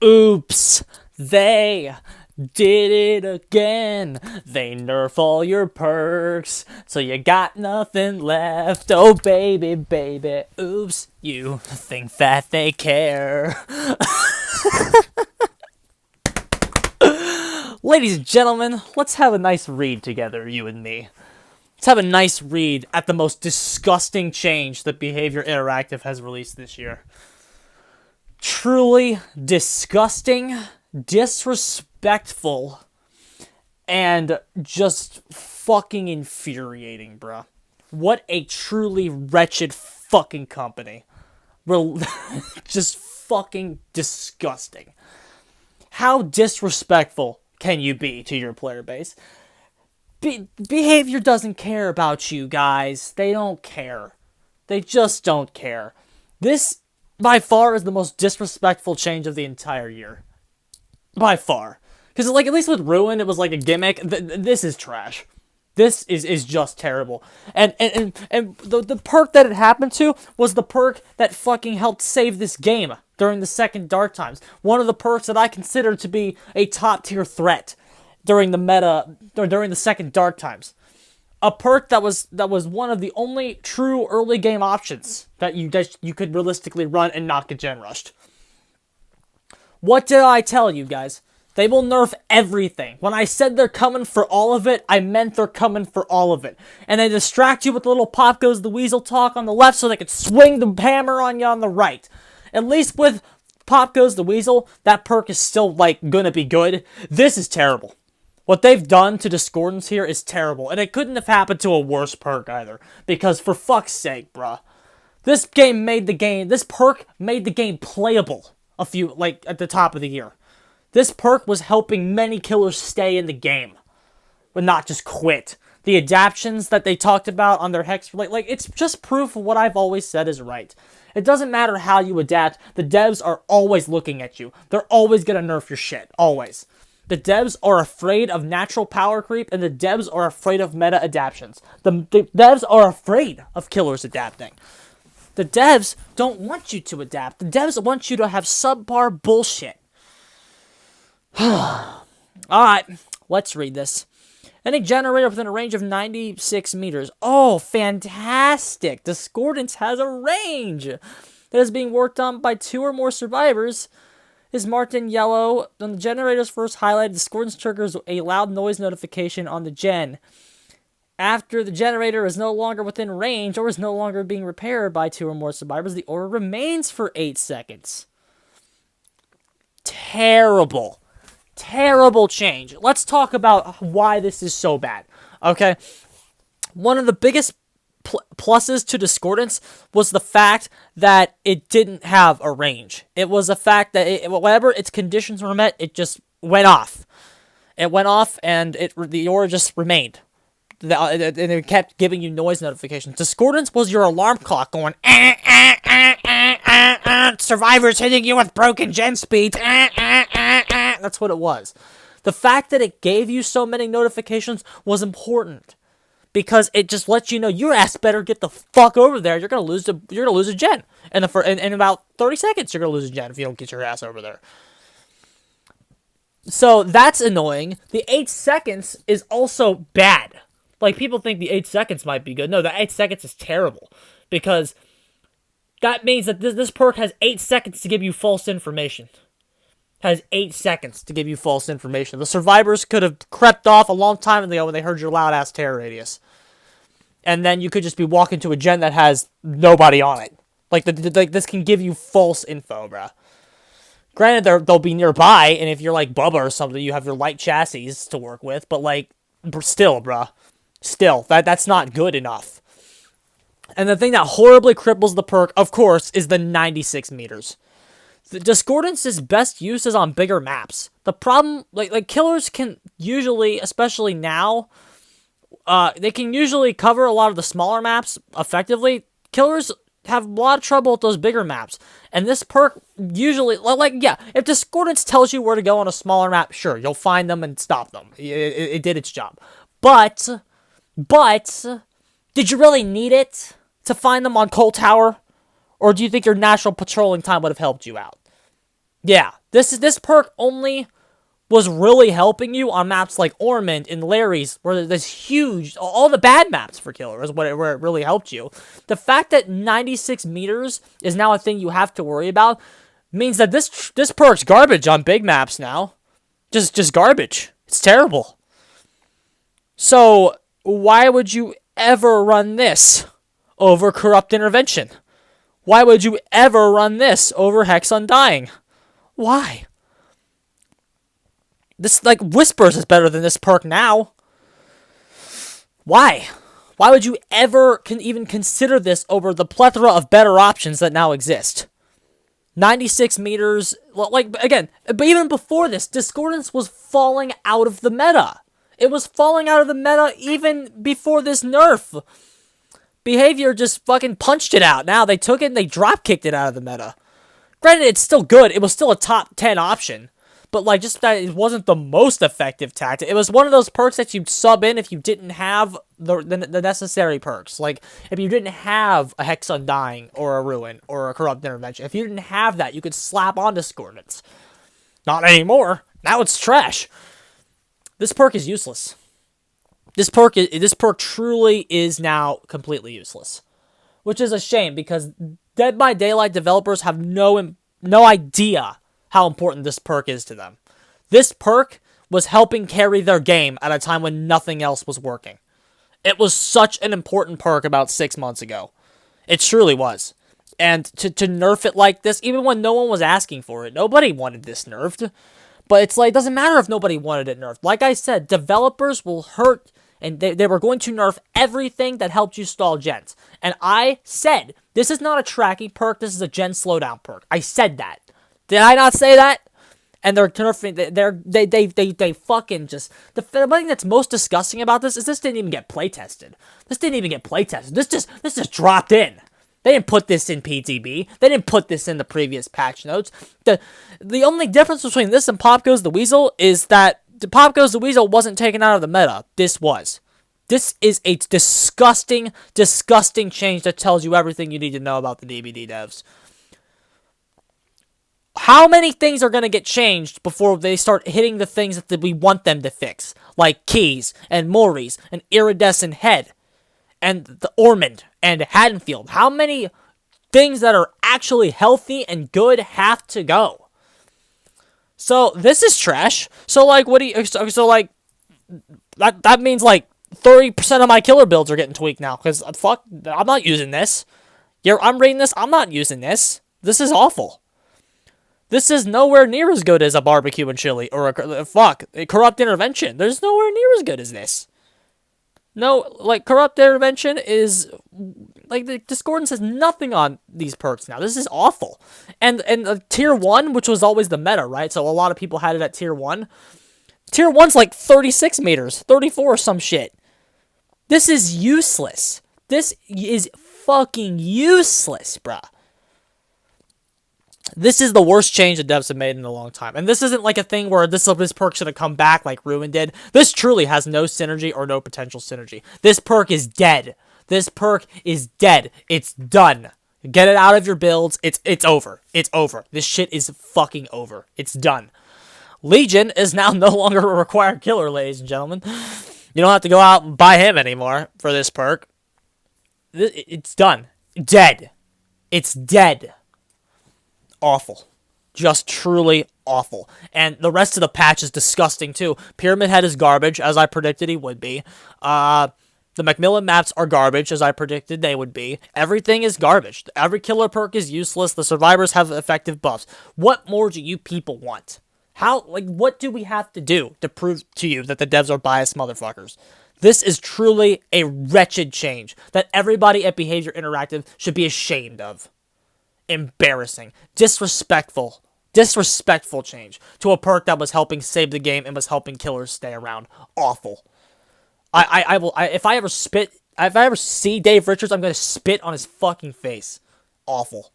Oops, they did it again. They nerf all your perks, so you got nothing left. Oh, baby, baby. Oops, you think that they care. Ladies and gentlemen, let's have a nice read together, you and me. Let's have a nice read at the most disgusting change that Behavior Interactive has released this year. Truly disgusting, disrespectful, and just fucking infuriating, bruh. What a truly wretched fucking company. Just fucking disgusting. How disrespectful can you be to your player base? Behavior doesn't care about you guys. They don't care. They just don't care. This, by far, is the most disrespectful change of the entire year. By far. Because, like, at least with Ruin, it was like a gimmick. This is trash. This is just terrible. And the perk that it happened to was the perk that fucking helped save this game during the second Dark Times. One of the perks that I consider to be a top-tier threat during the meta, or during the second Dark Times. A perk that was one of the only true early game options that you could realistically run and not get gen rushed. What did I tell you guys? They will nerf everything. When I said they're coming for all of it, I meant they're coming for all of it. And they distract you with the little Pop Goes the Weasel talk on the left so they could swing the hammer on you on the right. At least with Pop Goes the Weasel, that perk is still, like, gonna be good. This is terrible. What they've done to Discordance here is terrible. And it couldn't have happened to a worse perk either. Because for fuck's sake, bruh. This perk made the game playable at the top of the year. This perk was helping many killers stay in the game, but not just quit. The adaptions that they talked about on their Hex, like it's just proof of what I've always said is right. It doesn't matter how you adapt, the devs are always looking at you. They're always gonna nerf your shit, always. The devs are afraid of natural power creep, and the devs are afraid of meta adaptions. The devs are afraid of killers adapting. The devs don't want you to adapt. The devs want you to have subpar bullshit. Alright, let's read this. Any generator within a range of 96 meters. Oh, fantastic! Discordance has a range that is being worked on by 2 or more survivors. Is marked in yellow. When the generator is first highlighted, Discordance triggers a loud noise notification on the gen. After the generator is no longer within range or is no longer being repaired by 2 or more survivors, the aura remains for 8 seconds. Terrible. Terrible change. Let's talk about why this is so bad. Okay? One of the biggest pluses to Discordance was the fact that it didn't have a range. It was a fact that whatever its conditions were met, it just went off. It went off, and the aura just remained. And it kept giving you noise notifications. Discordance was your alarm clock going, survivors hitting you with broken gen speed. That's what it was. The fact that it gave you so many notifications was important. Because it just lets you know your ass better get the fuck over there. You're gonna lose a gen. And in about 30 seconds, you're gonna lose a gen if you don't get your ass over there. So that's annoying. The 8 seconds is also bad. Like, people think the 8 seconds might be good. No, the 8 seconds is terrible. Because that means that this perk has 8 seconds to give you false information. Has 8 seconds to give you false information. The survivors could have crept off a long time ago when they heard your loud-ass terror radius. And then you could just be walking to a gen that has nobody on it. Like, this can give you false info, bruh. Granted, they'll be nearby, and if you're like Bubba or something, you have your light chassis to work with, but, like, still, bruh. Still, that's not good enough. And the thing that horribly cripples the perk, of course, is the 96 meters. The Discordance is best used is on bigger maps. The problem, like killers can usually, especially now, they can usually cover a lot of the smaller maps effectively. Killers have a lot of trouble with those bigger maps. And this perk usually, if Discordance tells you where to go on a smaller map, sure, you'll find them and stop them. It did its job. But, did you really need it to find them on Coal Tower? Or do you think your natural patrolling time would have helped you out? Yeah, This perk only was really helping you on maps like Ormond and Larry's, where there's huge, all the bad maps for Killer is where it really helped you. The fact that 96 meters is now a thing you have to worry about means that this perk's garbage on big maps now. Just garbage. It's terrible. So, why would you ever run this over Corrupt Intervention? Why would you ever run this over Hex Undying? Why? This, like, Whispers is better than this perk now. Why? Why would you ever even consider this over the plethora of better options that now exist? 96 meters, like, again, but even before this, Discordance was falling out of the meta. It was falling out of the meta even before this nerf. Behavior just fucking punched it out. Now they took it and they drop-kicked it out of the meta. Granted, it's still good. It was still a top 10 option. But, like, just that it wasn't the most effective tactic. It was one of those perks that you'd sub in if you didn't have the necessary perks. Like, if you didn't have a Hex Undying or a Ruin or a Corrupt Intervention. If you didn't have that, you could slap on Discordance. Not anymore. Now it's trash. This perk is useless. This perk truly is now completely useless. Which is a shame, because Dead by Daylight developers have no idea how important this perk is to them. This perk was helping carry their game at a time when nothing else was working. It was such an important perk about 6 months ago. It truly was. And to nerf it like this, even when no one was asking for it, nobody wanted this nerfed. But it's like, it doesn't matter if nobody wanted it nerfed. Like I said, developers will hurt, and they were going to nerf everything that helped you stall gens. And I said, this is not a tracking perk, this is a gen slowdown perk. I said that. Did I not say that? And they're nerfing. They fucking just. The thing that's most disgusting about this is this didn't even get playtested. This just dropped in. They didn't put this in PTB. They didn't put this in the previous patch notes. The only difference between this and Pop Goes the Weasel is that the Pop Goes the Weasel wasn't taken out of the meta. This was. This is a disgusting, disgusting change that tells you everything you need to know about the DBD devs. How many things are going to get changed before they start hitting the things that we want them to fix? Like Keys, and Maury's, and Iridescent Head, and the Ormond, and Haddonfield. How many things that are actually healthy and good have to go? So, this is trash. So, like, that means, like, 30% of my killer builds are getting tweaked now. Because, fuck, I'm not using this. I'm reading this, I'm not using this. This is awful. This is nowhere near as good as a barbecue and chili, or a Corrupt Intervention. There's nowhere near as good as this. No, like, Corrupt Intervention is, like, the Discordance has nothing on these perks now. This is awful. And Tier 1, which was always the meta, right? So a lot of people had it at Tier 1. Tier 1's like 36 meters, 34 or some shit. This is useless. This is fucking useless, bruh. This is the worst change the devs have made in a long time. And this isn't like a thing where this perk should have come back like Ruin did. This truly has no synergy or no potential synergy. This perk is dead. This perk is dead. It's done. Get it out of your builds. It's over. It's over. This shit is fucking over. It's done. Legion is now no longer a required killer, ladies and gentlemen. You don't have to go out and buy him anymore for this perk. It's done. Dead. It's dead. Awful. Just truly awful. And the rest of the patch is disgusting too. Pyramid Head is garbage, as I predicted he would be. The Macmillan maps are garbage, as I predicted they would be. Everything is garbage. Every killer perk is useless. The survivors have effective buffs. What more do you people want? What do we have to do to prove to you that the devs are biased motherfuckers? This is truly a wretched change that everybody at Behavior Interactive should be ashamed of. Embarrassing. Disrespectful change to a perk that was helping save the game and was helping killers stay around. Awful. If I ever see Dave Richards, I'm gonna spit on his fucking face. Awful.